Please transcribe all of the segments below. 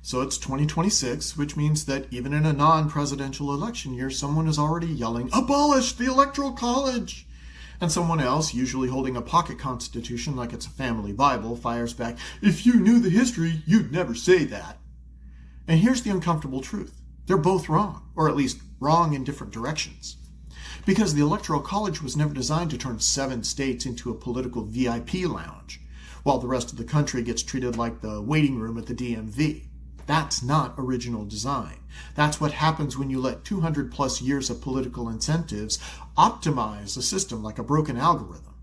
So it's 2026, which means that even in a non-presidential election year, someone is already yelling, "Abolish the Electoral College!" And someone else, usually holding a pocket constitution like it's a family Bible, fires back, "If you knew the history, you'd never say that." And here's the uncomfortable truth. They're both wrong, or at least wrong in different directions. Because the Electoral College was never designed to turn 7 states into a political VIP lounge, while the rest of the country gets treated like the waiting room at the DMV. That's not original design. That's what happens when you let 200 plus years of political incentives optimize a system like a broken algorithm.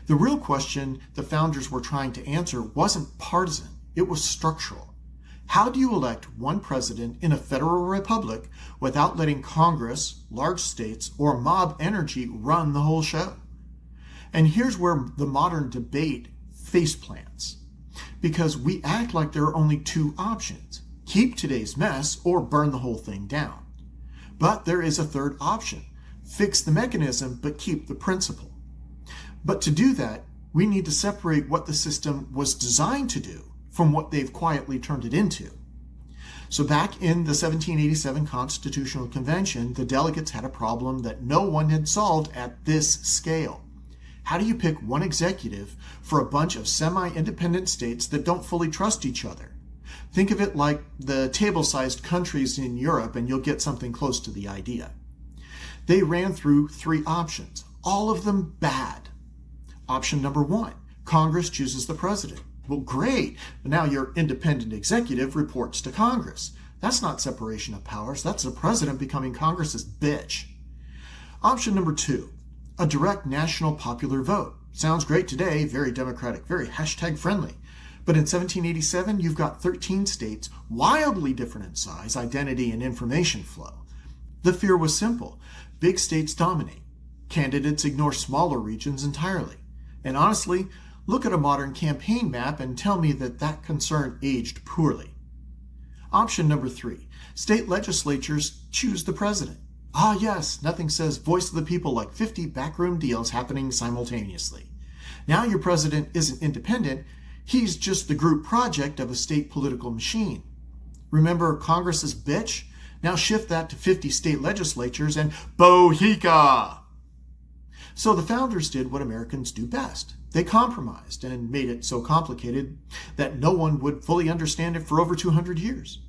The real question the founders were trying to answer wasn't partisan, it was structural. How do you elect one president in a federal republic without letting Congress, large states, or mob energy run the whole show? And here's where the modern debate faceplants. Because we act like there are only 2 options: keep today's mess or burn the whole thing down. But there is a third option: fix the mechanism but keep the principle. But to do that, we need to separate what the system was designed to do from what they've quietly turned it into. So back in the 1787 Constitutional Convention, the delegates had a problem that no one had solved at this scale. How do you pick one executive for a bunch of semi-independent states that don't fully trust each other? Think of it like the table-sized countries in Europe, and you'll get something close to the idea. They ran through 3 options, all of them bad. Option number 1, Congress chooses the president. Well, great, but now your independent executive reports to Congress. That's not separation of powers, that's the president becoming Congress's bitch. Option number 2, a direct national popular vote. Sounds great today, very democratic, very hashtag friendly. But in 1787, you've got 13 states, wildly different in size, identity, and information flow. The fear was simple. Big states dominate. Candidates ignore smaller regions entirely. And honestly, look at a modern campaign map and tell me that that concern aged poorly. Option number 3, state legislatures choose the president. Ah yes, nothing says voice of the people like 50 backroom deals happening simultaneously. Now your president isn't independent, he's just the group project of a state political machine. Remember Congress's bitch? Now shift that to 50 state legislatures and bohica! So the founders did what Americans do best. They compromised and made it so complicated that no one would fully understand it for over 200 years.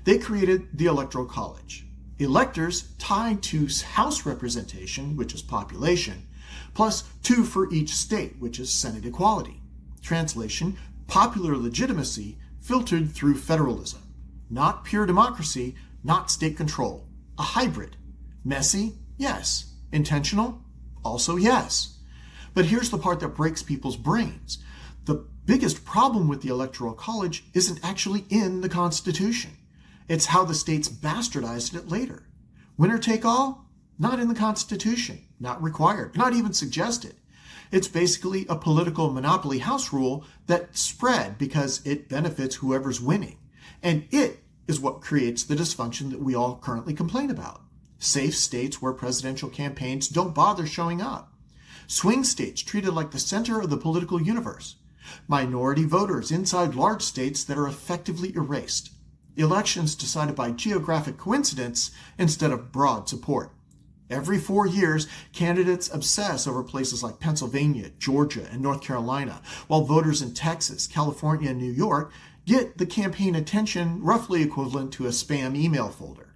They created the Electoral College. Electors tied to House representation, which is population, plus 2 for each state, which is Senate equality. Translation, popular legitimacy filtered through federalism. Not pure democracy, not state control. A hybrid. Messy? Yes. Intentional? Also yes. But here's the part that breaks people's brains. The biggest problem with the Electoral College isn't actually in the Constitution. It's how the states bastardized it later. Winner take all? Not in the Constitution. Not required. Not even suggested. It's basically a political monopoly house rule that spread because it benefits whoever's winning. And it is what creates the dysfunction that we all currently complain about. Safe states where presidential campaigns don't bother showing up. Swing states treated like the center of the political universe. Minority voters inside large states that are effectively erased. Elections decided by geographic coincidence instead of broad support. Every 4 years, candidates obsess over places like Pennsylvania, Georgia, and North Carolina, while voters in Texas, California, and New York get the campaign attention roughly equivalent to a spam email folder.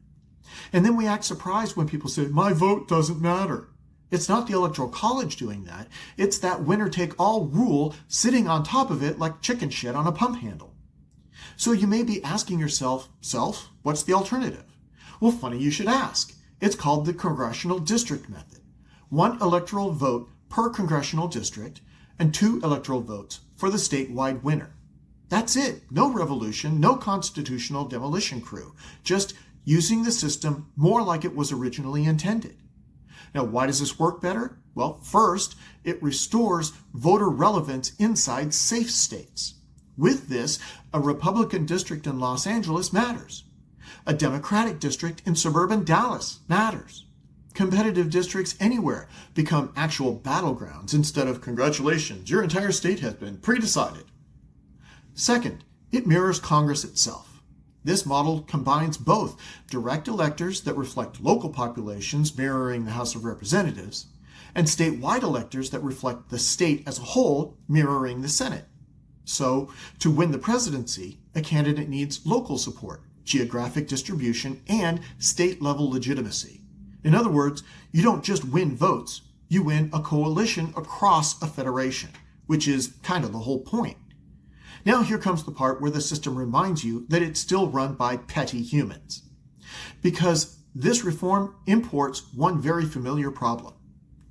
And then we act surprised when people say, "My vote doesn't matter." It's not the Electoral College doing that. It's that winner-take-all rule sitting on top of it like chicken shit on a pump handle. So you may be asking yourself, what's the alternative? Well, funny you should ask. It's called the congressional district method. 1 electoral vote per congressional district and 2 electoral votes for the statewide winner. That's it. No revolution, no constitutional demolition crew. Just using the system more like it was originally intended. Now, why does this work better? Well, first, it restores voter relevance inside safe states. With this, a Republican district in Los Angeles matters. A Democratic district in suburban Dallas matters. Competitive districts anywhere become actual battlegrounds instead of "Congratulations, your entire state has been pre-decided." Second, it mirrors Congress itself. This model combines both direct electors that reflect local populations mirroring the House of Representatives, and statewide electors that reflect the state as a whole mirroring the Senate. So, to win the presidency, a candidate needs local support, geographic distribution, and state-level legitimacy. In other words, you don't just win votes, you win a coalition across a federation, which is kind of the whole point. Now here comes the part where the system reminds you that it's still run by petty humans. Because this reform imports one very familiar problem: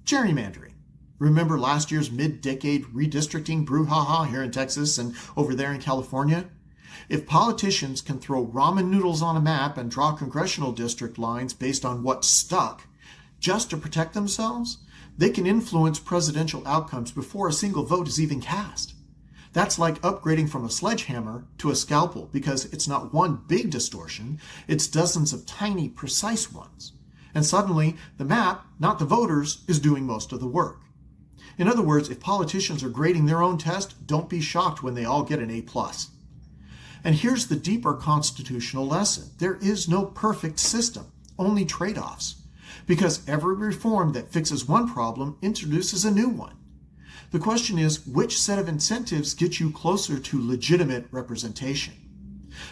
gerrymandering. Remember last year's mid-decade redistricting brouhaha here in Texas and over there in California? If politicians can throw ramen noodles on a map and draw congressional district lines based on what's stuck, just to protect themselves, they can influence presidential outcomes before a single vote is even cast. That's like upgrading from a sledgehammer to a scalpel, because it's not one big distortion, it's dozens of tiny, precise ones. And suddenly, the map, not the voters, is doing most of the work. In other words, if politicians are grading their own test, don't be shocked when they all get an A+. And here's the deeper constitutional lesson. There is no perfect system, only trade-offs. Because every reform that fixes one problem introduces a new one. The question is, which set of incentives get you closer to legitimate representation?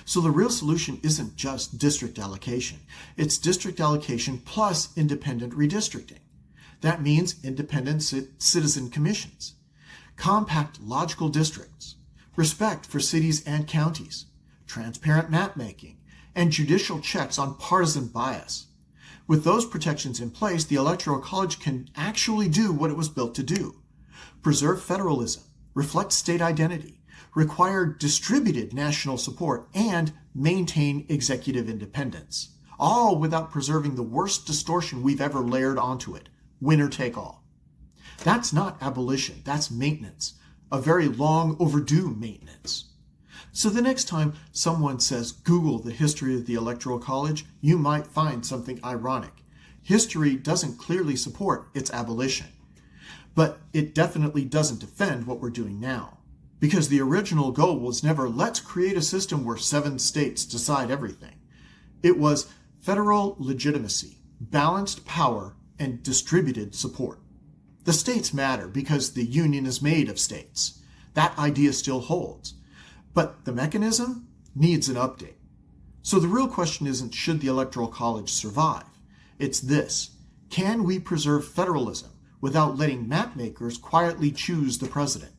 So the real solution isn't just district allocation. It's district allocation plus independent redistricting. That means independent citizen commissions, compact logical districts, respect for cities and counties, transparent map making, and judicial checks on partisan bias. With those protections in place, the Electoral College can actually do what it was built to do: preserve federalism, reflect state identity, require distributed national support, and maintain executive independence, all without preserving the worst distortion we've ever layered onto it: winner take all. That's not abolition, that's maintenance, a very long overdue maintenance. So the next time someone says Google the history of the Electoral College, you might find something ironic. History doesn't clearly support its abolition. But it definitely doesn't defend what we're doing now. Because the original goal was never, let's create a system where 7 states decide everything. It was federal legitimacy, balanced power, and distributed support. The states matter because the union is made of states. That idea still holds. But the mechanism needs an update. So the real question isn't, should the Electoral College survive? It's this: can we preserve federalism without letting mapmakers quietly choose the president?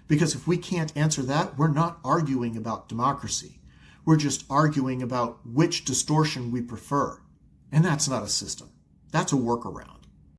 Because if we can't answer that, we're not arguing about democracy. We're just arguing about which distortion we prefer. And that's not a system. That's a workaround.